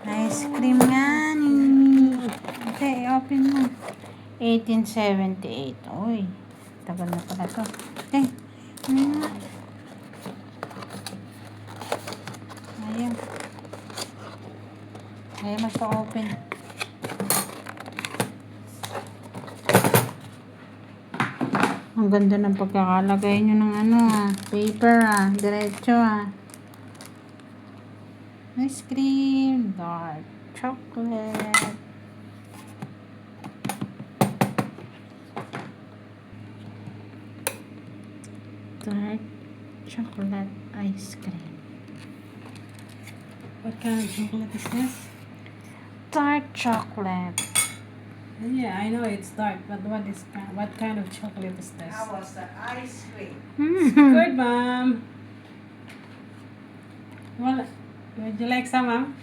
Ice cream nga ni. Okay, open mo. 1878. Uy, tagal na pala to. Okay. Ayaw. Ayaw magpa-open. Ang ganda ng pagkakalagay nyo ng paper diretso Ice cream, dark chocolate. Dark chocolate ice cream. What kind of chocolate is this? Dark chocolate. Yeah, I know it's dark, but what kind of chocolate is this? How was the ice cream? Good, Mom. Well, would you like some, Mom?